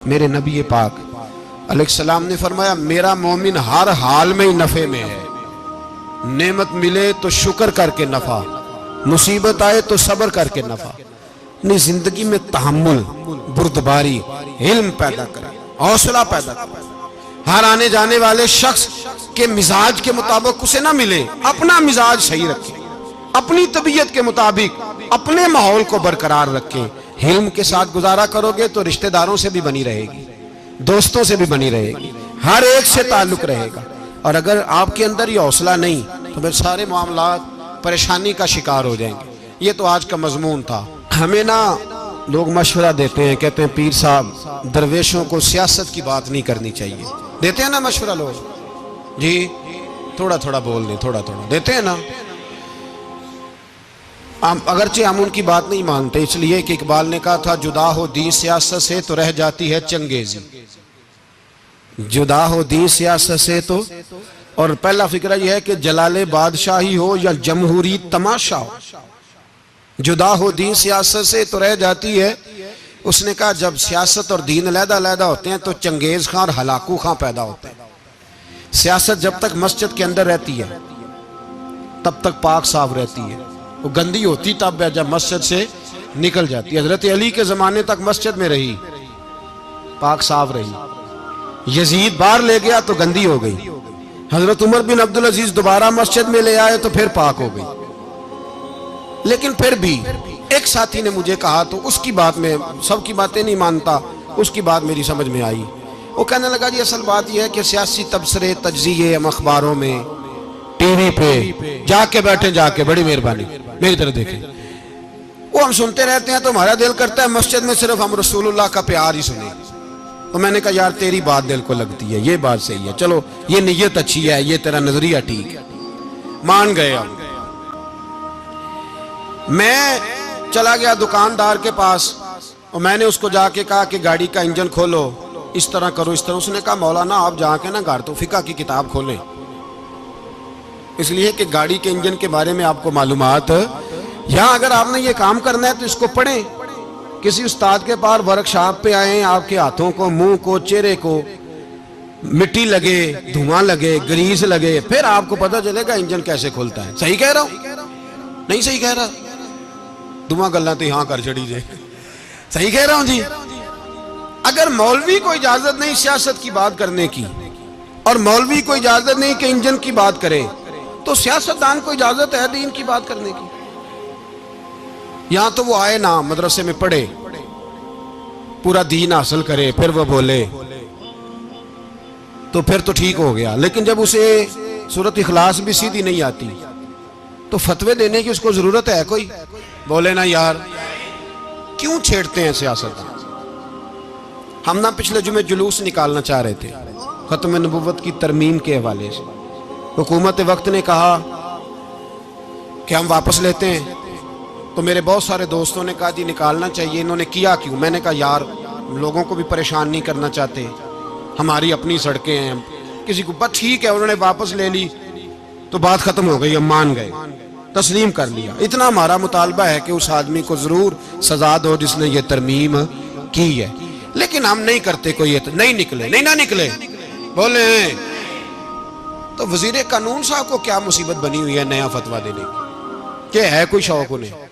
میرے نبی پاک علیہ السلام نے فرمایا میرا مومن ہر حال میں ہی نفع میں ہے. نعمت ملے تو شکر کر کے نفع، مصیبت آئے تو صبر کر کے نفع. اپنی زندگی میں تحمل، بردباری، علم پیدا کرے، حوصلہ پیدا کرے. ہر آنے جانے والے شخص کے مزاج کے مطابق اسے نہ ملے، اپنا مزاج صحیح رکھے، اپنی طبیعت کے مطابق اپنے ماحول کو برقرار رکھے. علم کے ساتھ گزارا کرو گے تو رشتہ داروں سے بھی بنی رہے گی، دوستوں سے بھی بنی رہے گی، ہر ایک سے تعلق رہے گا. اور اگر آپ کے اندر یہ حوصلہ نہیں تو پھر سارے معاملات پریشانی کا شکار ہو جائیں گے. یہ تو آج کا مضمون تھا. ہمیں نا لوگ مشورہ دیتے ہیں، کہتے ہیں پیر صاحب درویشوں کو سیاست کی بات نہیں کرنی چاہیے. دیتے ہیں نا مشورہ لوگ؟ جی تھوڑا تھوڑا بول دیں، تھوڑا تھوڑا دیتے ہیں نا. اگرچہ ہم ان کی بات نہیں مانتے، اس لیے کہ اقبال نے کہا تھا جدا ہو دین سیاست سے تو رہ جاتی ہے چنگیزی. جدا ہو دین سیاست سے تو، اور پہلا فکرہ یہ ہے کہ جلال بادشاہی ہو یا جمہوری تماشا ہو، جدا ہو دین سیاست سے تو رہ جاتی ہے. اس نے کہا جب سیاست اور دین علیحدہ علیحدہ ہوتے ہیں تو چنگیز خان اور ہلاکو خان پیدا ہوتے ہیں. سیاست جب تک مسجد کے اندر رہتی ہے تب تک پاک صاف رہتی ہے، وہ گندی ہوتی تب جب مسجد سے نکل جاتی. حضرت علی کے زمانے تک مسجد میں رہی، پاک صاف رہی. یزید باہر لے گیا تو گندی ہو گئی. حضرت عمر بن عبدالعزیز دوبارہ مسجد میں لے آئے تو پھر پاک ہو گئی. لیکن پھر بھی ایک ساتھی نے مجھے کہا تو اس کی بات میں، سب کی باتیں نہیں مانتا، اس کی بات میری سمجھ میں آئی. وہ کہنے لگا جی اصل بات یہ ہے کہ سیاسی تبصرے تجزیے ہم اخباروں میں ٹی وی پہ جا کے بیٹھیں، جا کے بڑی مہربانی میری طرف دیکھیں، وہ ہم سنتے رہتے ہیں تو ہمارا دل کرتا ہے مسجد میں صرف ہم رسول اللہ کا پیار ہی سنیں. تو میں نے کہا یار تیری بات دل کو لگتی ہے، یہ بات صحیح ہے، چلو یہ نیت اچھی ہے، یہ تیرا نظریہ ٹھیک ہے، مان گئے. ہم میں چلا گیا دکاندار کے پاس اور میں نے اس کو جا کے کہا کہ گاڑی کا انجن کھولو، اس طرح کرو اس طرح. اس نے کہا مولانا آپ جا کے نا گھر تو فقہ کی کتاب کھولیں، اس لیے کہ گاڑی کے انجن کے بارے میں آپ کو معلومات، یہاں اگر آپ نے یہ کام کرنا ہے تو اس کو پڑھیں. کسی استاد کے پاس ورکشاپ پہ آئیں، آپ کے ہاتھوں کو، منہ کو، چہرے کو مٹی لگے، دھواں لگے، گریس لگے، پھر آپ کو پتہ چلے گا انجن کیسے کھلتا ہے. صحیح کہہ رہا ہوں؟ نہیں صحیح کہہ رہا؟ دھواں گلنا تو یہاں کر چڑی جائے. صحیح کہہ رہا ہوں جی؟ اگر مولوی کو اجازت نہیں سیاست کی بات کرنے کی، اور مولوی کو اجازت نہیں کہ انجن کی بات کرے، تو سیاستدان کو اجازت ہے دین کی بات کرنے کی. یہاں تو وہ آئے نا مدرسے میں پڑھے، پورا دین حاصل کرے، پھر وہ بولے تو پھر تو ٹھیک ہو گیا. لیکن جب اسے سورۃ اخلاص بھی سیدھی نہیں آتی تو فتوے دینے کی اس کو ضرورت ہے کوئی؟ بولے نا یار کیوں چھیڑتے ہیں سیاست؟ ہم نا پچھلے جمعے جلوس نکالنا چاہ رہے تھے ختم نبوت کی ترمیم کے حوالے سے. حکومت وقت نے کہا کہ ہم واپس لیتے ہیں، تو میرے بہت سارے دوستوں نے کہا جی نکالنا چاہیے. انہوں نے کیا کیوں؟ میں نے کہا یار لوگوں کو بھی پریشان نہیں کرنا چاہتے، ہماری اپنی سڑکیں ہیں، کسی کو بس ٹھیک ہے. انہوں نے واپس لے لی تو بات ختم ہو گئی، ہم مان گئے، تسلیم کر لیا. اتنا ہمارا مطالبہ ہے کہ اس آدمی کو ضرور سزا دو جس نے یہ ترمیم کی ہے. لیکن ہم نہیں کرتے، کوئی نہیں نکلے، نہیں نہ نکلے بولے. تو وزیر قانون صاحب کو کیا مصیبت بنی ہوئی ہے نیا فتویٰ دینے کی؟ کہ ہے کوئی شوق انہیں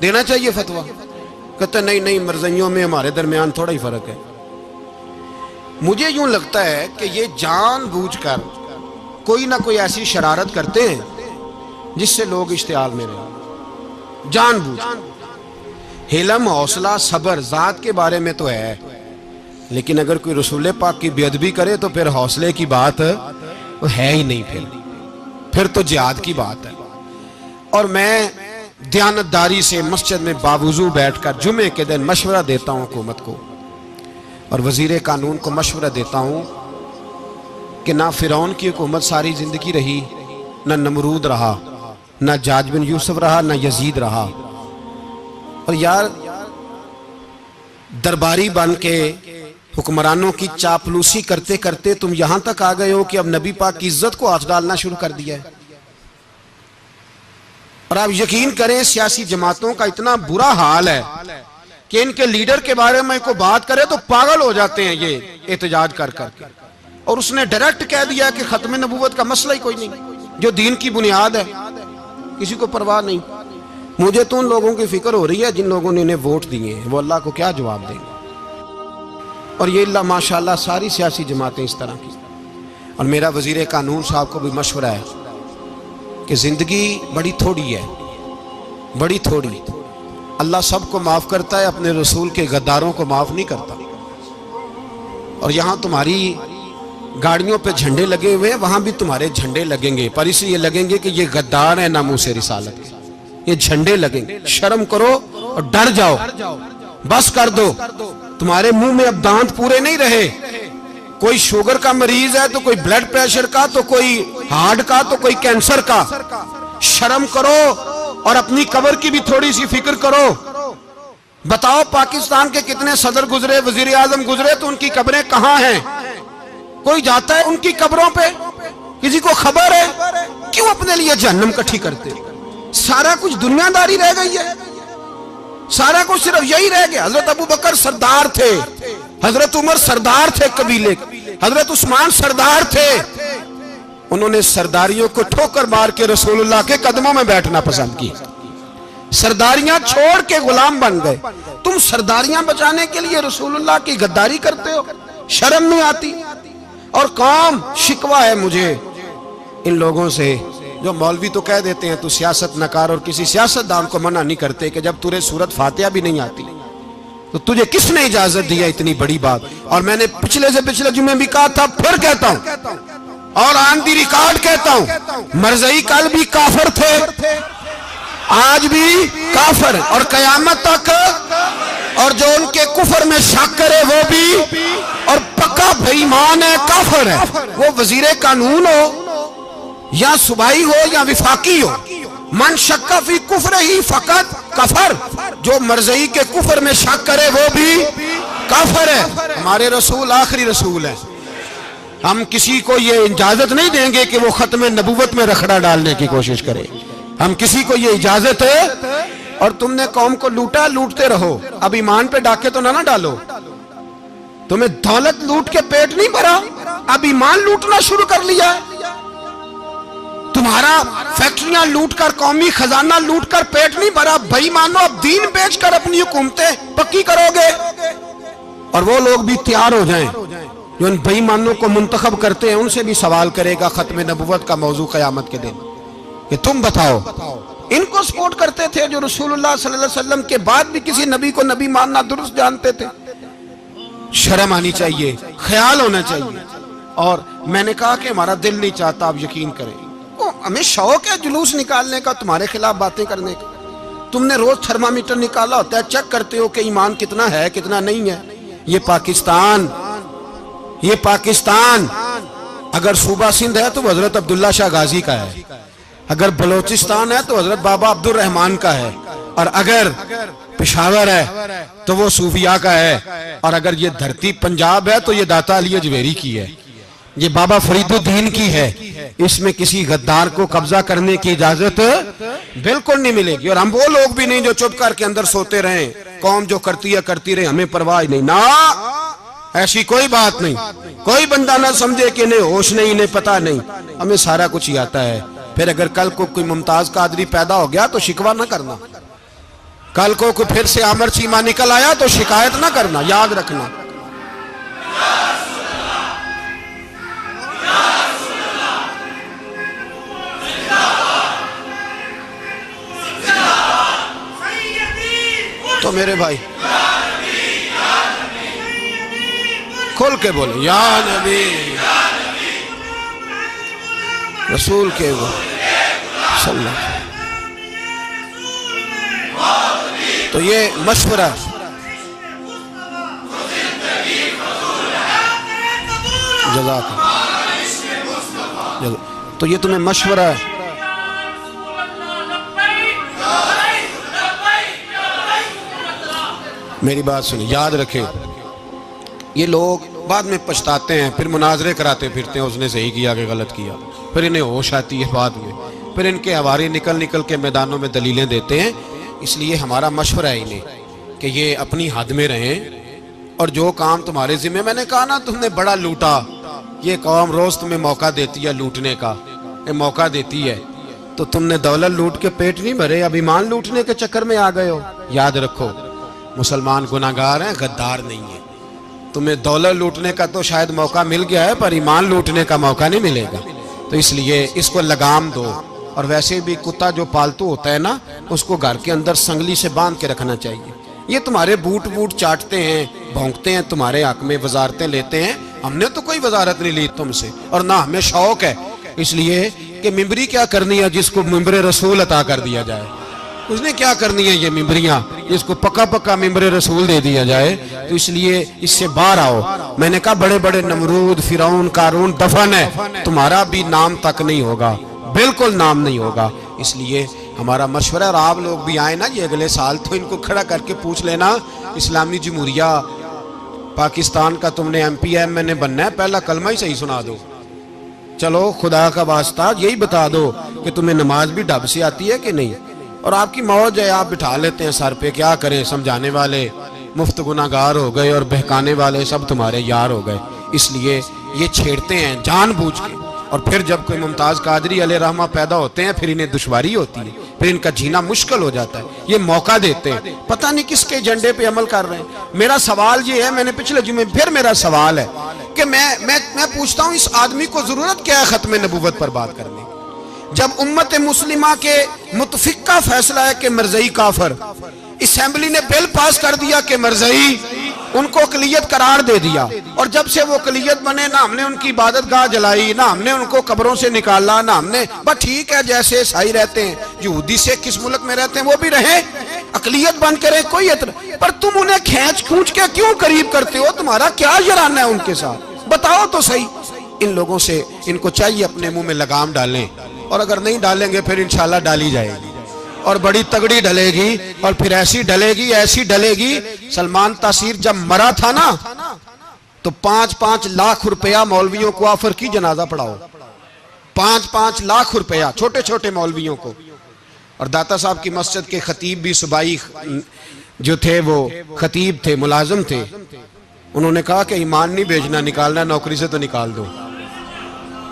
دینا چاہیے فتویٰ؟ کہتے نہیں نہیں مرضیوں میں ہمارے درمیان تھوڑا ہی فرق ہے. مجھے یوں لگتا ہے کہ یہ جان بوجھ کر کوئی نہ کوئی ایسی شرارت کرتے ہیں جس سے لوگ اشتعال میں رہیں، جان بوجھ. حلم، حوصلہ، صبر ذات کے بارے میں تو ہے، لیکن اگر کوئی رسول پاک کی بے ادبی کرے تو پھر حوصلے کی بات ہے ہی نہیں، پھر تو جہاد کی بات ہے. اور میں دیانتداری سے مسجد میں باوضو بیٹھ کر جمعے کے دن مشورہ دیتا ہوں حکومت کو اور وزیر قانون کو مشورہ دیتا ہوں کہ نہ فرعون کی حکومت ساری زندگی رہی، نہ نمرود رہا، نہ جاج بن یوسف رہا، نہ یزید رہا. اور یار درباری بن کے حکمرانوں کی چاپلوسی کرتے کرتے تم یہاں تک آ گئے ہو کہ اب نبی پاک کی عزت کو ہاتھ ڈالنا شروع کر دیا ہے. اور آپ یقین کریں سیاسی جماعتوں کا اتنا برا حال ہے کہ ان کے لیڈر کے بارے میں کوئی بات کرے تو پاگل ہو جاتے ہیں یہ احتجاج کر کر کے. اور اس نے ڈائریکٹ کہہ دیا کہ ختم نبوت کا مسئلہ ہی کوئی نہیں، جو دین کی بنیاد ہے، کسی کو پرواہ نہیں. مجھے تو ان لوگوں کی فکر ہو رہی ہے جن لوگوں نے انہیں ووٹ دیے ہیں، وہ اللہ کو کیا جواب دیں گے. اور یہ اللہ ماشاءاللہ ساری سیاسی جماعتیں اس طرح کی. اور میرا وزیر قانون صاحب کو بھی مشورہ ہے کہ زندگی بڑی تھوڑی ہے، بڑی تھوڑی. اللہ سب کو معاف کرتا ہے، اپنے رسول کے غداروں کو معاف نہیں کرتا. اور یہاں تمہاری گاڑیوں پہ جھنڈے لگے ہوئے ہیں، وہاں بھی تمہارے جھنڈے لگیں گے، پر اس لیے لگیں گے کہ یہ غدار ہے ناموس رسالت کے. یہ جھنڈے لگیں گے. شرم کرو اور ڈر جاؤ، بس کر دو. تمہارے منہ میں اب دانت پورے نہیں رہے. کوئی شوگر کا مریض ہے تو کوئی بلڈ پریشر کا، تو کوئی ہارٹ کا، تو کوئی کینسر کا. شرم کرو اور اپنی قبر کی بھی تھوڑی سی فکر کرو. بتاؤ پاکستان کے کتنے صدر گزرے، وزیر اعظم گزرے، تو ان کی قبریں کہاں ہیں؟ کوئی جاتا ہے ان کی قبروں پہ؟ کسی کو خبر ہے؟ کیوں اپنے لیے جہنم کٹھی کرتے؟ سارا کچھ دنیا داری رہ گئی ہے، سارا کچھ صرف یہی رہ گیا. حضرت ابو بکر سردار تھے، حضرت عمر سردار تھے قبیلے، حضرت عثمان سردار تھے. انہوں نے سرداریوں کو ٹھوکر مار کے رسول اللہ کے قدموں میں بیٹھنا پسند کی. سرداریاں چھوڑ کے غلام بن گئے. تم سرداریاں بچانے کے لیے رسول اللہ کی غداری کرتے ہو، شرم نہیں آتی؟ اور قوم شکوہ ہے مجھے ان لوگوں سے جو مولوی تو کہہ دیتے ہیں تو سیاست نکار، اور کسی سیاستدان کو منع نہیں کرتے کہ جب تجھے سورت فاتحہ بھی نہیں آتی تو تجھے کس نے اجازت دیا اتنی بڑی بات؟ اور میں نے پچھلے سے پچھلے جمعے بھی کہا تھا، پھر کہتا ہوں اور آن دی ریکارڈ کہتا ہوں، مرزائی کل بھی کافر تھے، آج بھی کافر، اور قیامت تک. اور جو ان کے کفر میں شک کرے وہ بھی، اور پکا بے ایمان ہے، کافر ہے. وہ وزیر قانون ہو یا صوبائی ہو یا وفاقی ہو، من شک فی کفر ہی فقط کفر. جو مرزائی کے کفر میں شک کرے وہ بھی کافر ہے. ہمارے رسول آخری رسول ہے. ہم کسی کو یہ اجازت نہیں دیں گے کہ وہ ختم نبوت میں رکھڑا ڈالنے کی کوشش کرے. ہم کسی کو یہ اجازت ہے. اور تم نے قوم کو لوٹا، لوٹتے رہو. اب ایمان پہ ڈاکے تو نہ ڈالو. تمہیں دولت لوٹ کے پیٹ نہیں بھرا، اب ایمان لوٹنا شروع کر لیا. تمہارا فیکٹریاں لوٹ کر، قومی خزانہ لوٹ کر پیٹ نہیں بھرا. بھائی مانو اب دین بیچ کر اپنی حکومتیں پکی کرو گے. اور وہ لوگ بھی تیار ہو جائیں جو ان بے ایمانوں کو منتخب کرتے ہیں. ان سے بھی سوال کرے گا ختم نبوت کا موضوع قیامت کے دن کہ تم بتاؤ. ان کو سپورٹ کرتے تھے جو رسول اللہ صلی اللہ علیہ وسلم کے بعد بھی کسی نبی کو نبی ماننا درست جانتے تھے. شرم آنی چاہیے، خیال ہونا چاہیے. اور میں نے کہا کہ ہمارا دل نہیں چاہتا، آپ یقین کریں. ہمیں شوق ہے جلوس نکالنے کا، تمہارے خلاف باتیں کرنے کا. تم نے روز تھرمامیٹر نکالا ہوتا ہے، چیک کرتے ہو کہ ایمان کتنا ہے کتنا نہیں ہے. یہ پاکستان اگر صوبہ سندھ ہے تو حضرت عبداللہ شاہ غازی کا ہے، اگر بلوچستان ہے تو حضرت بابا عبد الرحمان کا ہے، اور اگر پشاور ہے تو وہ صوفیاء کا ہے، اور اگر یہ دھرتی پنجاب ہے تو یہ داتا علی اجویری کی ہے، یہ بابا فرید الدین کی ہے. اس میں کسی غدار کو قبضہ کرنے کی اجازت بالکل نہیں ملے گی. اور ہم وہ لوگ بھی نہیں جو چپ کر کے اندر سوتے رہیں، قوم جو کرتی ہے کرتی رہے، ہمیں پرواہ نہیں. نا، ایسی کوئی بات نہیں. کوئی بندہ نہ سمجھے کہ انہیں ہوش نہیں، انہیں پتہ نہیں. ہمیں سارا کچھ ہی آتا ہے. پھر اگر کل کو کوئی ممتاز قادری پیدا ہو گیا تو شکوہ نہ کرنا. کل کو کوئی پھر سے عامر چیمہ نکل آیا تو شکایت نہ کرنا، یاد رکھنا. تو میرے بھائی کھول کے بولے یا نبی رسول کے صلی اللہ علیہ وسلم. تو یہ مشورہ جزاک اللہ. تو یہ تمہیں مشورہ ہے. میری بات سنیں، یاد رکھیں. یہ لوگ بعد میں پچھتاتے ہیں، پھر مناظرے کراتے پھرتے ہیں، اس نے صحیح کیا کہ غلط کیا. پھر انہیں ہوش آتی ہے بعد میں، پھر ان کے ہوارے نکل نکل کے میدانوں میں دلیلیں دیتے ہیں. اس لیے ہمارا مشورہ ہے انہیں کہ یہ اپنی حد میں رہیں اور جو کام تمہارے ذمہ، میں نے کہا نا تم نے بڑا لوٹا، یہ قوم روز تمہیں موقع دیتی ہے لوٹنے کا، یہ موقع دیتی ہے، تو تم نے دولت لوٹ کے پیٹ نہیں بھرے، اب ایمان لوٹنے کے چکر میں آ گئے ہو۔ یاد رکھو مسلمان گناہگار ہیں، غدار نہیں ہیں۔ تمہیں دولت لوٹنے کا تو شاید موقع مل گیا ہے، پر ایمان لوٹنے کا موقع نہیں ملے گا، تو اس لیے اس کو لگام دو۔ اور ویسے بھی کتا جو پالتو ہوتا ہے نا، اس کو گھر کے اندر سنگلی سے باندھ کے رکھنا چاہیے۔ یہ تمہارے بوٹ چاٹتے ہیں، بھونکتے ہیں تمہارے حق میں، وزارتیں لیتے ہیں، ہم نے تو کوئی وزارت نہیں لی تم سے، اور نہ ہمیں شوق ہے، اس لیے کہ ممبری کیا کرنی ہے جس کو ممبر رسول عطا کر دیا جائے، اس نے کیا کرنی ہے یہ ممبریاں جس کو پکا ممبر رسول دے دیا جائے، تو اس لیے اس سے باہر آؤ۔ میں نے کہا بڑے بڑے نمرود، فرعون، قارون دفن ہے، تمہارا بھی نام تک نہیں ہوگا، بالکل نام نہیں ہوگا۔ اس لیے ہمارا مشورہ، اور آپ لوگ بھی آئیں نا یہ اگلے سال، تو ان کو کھڑا کر کے پوچھ لینا، اسلامی جمہوریہ پاکستان کا تم نے MPM میں نے بننا ہے، پہلا کلمہ ہی صحیح سنا دو، چلو خدا کا واسطہ یہی بتا دو کہ تمہیں نماز بھی ڈھب سے آتی ہے کہ نہیں، اور آپ کی موج ہے، آپ بٹھا لیتے ہیں سر پہ، کیا کریں، سمجھانے والے مفت گناہگار ہو گئے اور بہکانے والے سب تمہارے یار ہو گئے۔ اس لیے یہ چھیڑتے ہیں جان بوجھ کے، اور پھر جب کوئی ممتاز قادری علیہ رحمہ پیدا ہوتے ہیں، پھر انہیں دشواری ہوتی ہے، پھر ان کا جینا مشکل ہو جاتا ہے، یہ موقع دیتے ہیں، پتہ نہیں کس کے ایجنڈے پہ عمل کر رہے ہیں۔ میرا سوال یہ ہے، میں نے پچھلے جمعے پھر میرا سوال ہے کہ میں پوچھتا ہوں، اس آدمی کو ضرورت کیا ہے ختم نبوت پر بات کرنے، جب امت مسلمہ کے متفقہ فیصلہ ہے کہ مرزائی کافر، اسمبلی نے بل پاس کر دیا کہ مرزائی، ان کو اقلیت قرار دے دیا، اور جب سے وہ اقلیت بنے، نہ ہم نے ان کی عبادت گاہ جلائی، نہ ہم نے ان کو قبروں سے نکالا، نہ ہم نے، بس ٹھیک ہے جیسے عیسائی رہتے ہیں، یہودی سے کس ملک میں رہتے ہیں وہ بھی رہیں، اقلیت بن کریں، کوئی اعتراض، پر تم انہیں کھونچ کے کیوں قریب کرتے ہو؟ تمہارا کیا جرانہ ہے ان کے ساتھ؟ بتاؤ تو صحیح۔ ان لوگوں سے ان کو چاہیے اپنے منہ میں لگام ڈالیں، اور اگر نہیں ڈالیں گے پھر انشاءاللہ ڈالی جائے گی، اور بڑی تگڑی ڈلے گی، اور پھر ایسی ڈلے گی۔ سلمان تاثیر جب مرا تھا نا، تو 5-5 لاکھ روپیہ مولویوں کو آفر کی جنازہ پڑھاؤ، 5-5 لاکھ روپیہ چھوٹے چھوٹے مولویوں کو۔ اور داتا صاحب کی مسجد کے خطیب بھی صوبائی جو تھے، وہ خطیب تھے، ملازم تھے، انہوں نے کہا کہ ایمان نہیں بیچنا، نکالنا نوکری سے تو نکال دو۔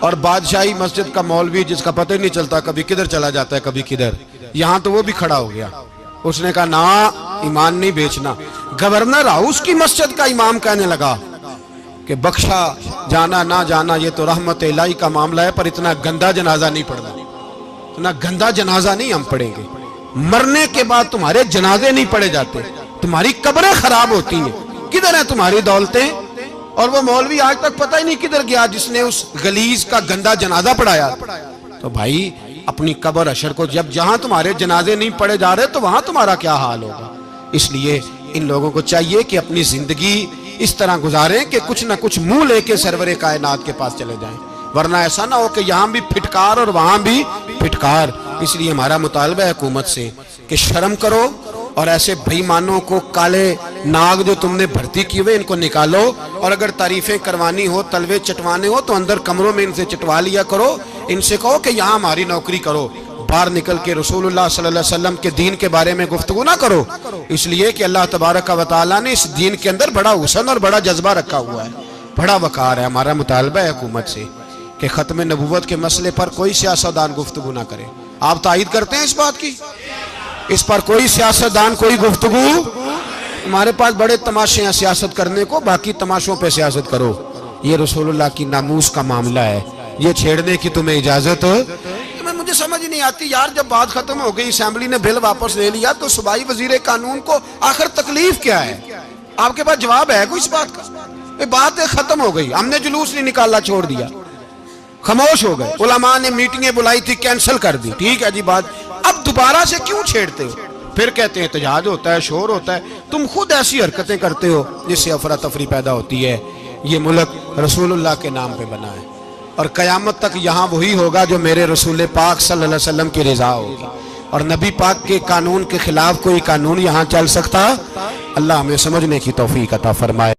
اور بادشاہی مسجد کا مولوی جس کا پتہ ہی نہیں چلتا، کبھی کدھر چلا جاتا ہے کبھی کدھر، یہاں تو وہ بھی کھڑا ہو گیا، اس نے کہا نا ایمان نہیں بیچنا۔ گورنر ہاؤس کی مسجد کا امام کہنے لگا کہ بخشا جانا نہ جانا یہ تو رحمت الہی کا معاملہ ہے، پر اتنا گندا جنازہ نہیں پڑھنا، اتنا گندا جنازہ نہیں ہم پڑھیں گے، مرنے کے بعد تمہارے جنازے نہیں پڑھے جاتے، تمہاری قبریں خراب ہوتی ہیں، کدھر ہیں تمہاری دولتیں؟ اور وہ مولوی آج تک پتہ ہی نہیں کدھر گیا جس نے اس غلیظ کا گندا جنازہ پڑھایا۔ تو بھائی اپنی قبر حشر کو، جب جہاں تمہارے جنازے نہیں پڑھے جا رہے تو وہاں تمہارا کیا حال ہوگا؟ اس لیے ان لوگوں کو چاہیے کہ اپنی زندگی اس طرح گزاریں کہ کچھ نہ کچھ منہ لے کے سرور کائنات کے پاس چلے جائیں، ورنہ ایسا نہ ہو کہ یہاں بھی پھٹکار اور وہاں بھی پھٹکار۔ اس لیے ہمارا مطالبہ ہے حکومت سے کہ شرم کرو، اور ایسے بھائیمانوں کو، کالے ناگ جو تم نے بھرتی کی ہوئے، ان کو نکالو، اور اگر تعریفیں کروانی ہو، تلوے چٹوانے ہو، تو اندر کمروں میں ان سے چٹوا لیا کرو، ان سے کہو کہ یہاں ہماری نوکری کرو، باہر نکل کے رسول اللہ صلی اللہ علیہ وسلم کے دین کے بارے میں گفتگو نہ کرو، اس لیے کہ اللہ تبارک و تعالیٰ نے اس دین کے اندر بڑا حسن اور بڑا جذبہ رکھا ہوا ہے، بڑا وقار ہے۔ ہمارا مطالبہ ہے حکومت سے کہ ختم نبوت کے مسئلے پر کوئی سیاستدان گفتگو نہ کرے۔ آپ تائید کرتے ہیں اس بات کی؟ اس پر کوئی سیاستدان کوئی گفتگو؟ ہمارے پاس بڑے تماشے ہیں سیاست کرنے کو، باقی تماشوں پہ سیاست کرو، یہ رسول اللہ کی ناموس کا معاملہ ہے، یہ چھیڑنے کی تمہیں اجازت؟ مجھے سمجھ نہیں آتی یار، جب بات ختم ہو گئی، اسمبلی نے بل واپس لے لیا، تو صوبائی وزیر قانون کو آخر تکلیف کیا ہے؟ آپ کے پاس جواب ہے کوئی اس بات کا؟ یہ بات ختم ہو گئی، ہم نے جلوس نہیں نکالنا چھوڑ دیا، خاموش ہو گئے، علماء نے میٹنگیں بلائی تھی کینسل کر دی، ٹھیک ہے جی بات، اب دوبارہ سے کیوں چھیڑتے ہو؟ پھر کہتے ہیں احتجاج ہوتا ہے، شور ہوتا ہے، تم خود ایسی حرکتیں کرتے ہو جس سے افراتفری پیدا ہوتی ہے۔ یہ ملک رسول اللہ کے نام پہ بنا ہے، اور قیامت تک یہاں وہی ہوگا جو میرے رسول پاک صلی اللہ علیہ وسلم کی رضا ہوگی، اور نبی پاک کے قانون کے خلاف کوئی قانون یہاں چل سکتا؟ اللہ ہمیں سمجھنے کی توفیق عطا فرمائے۔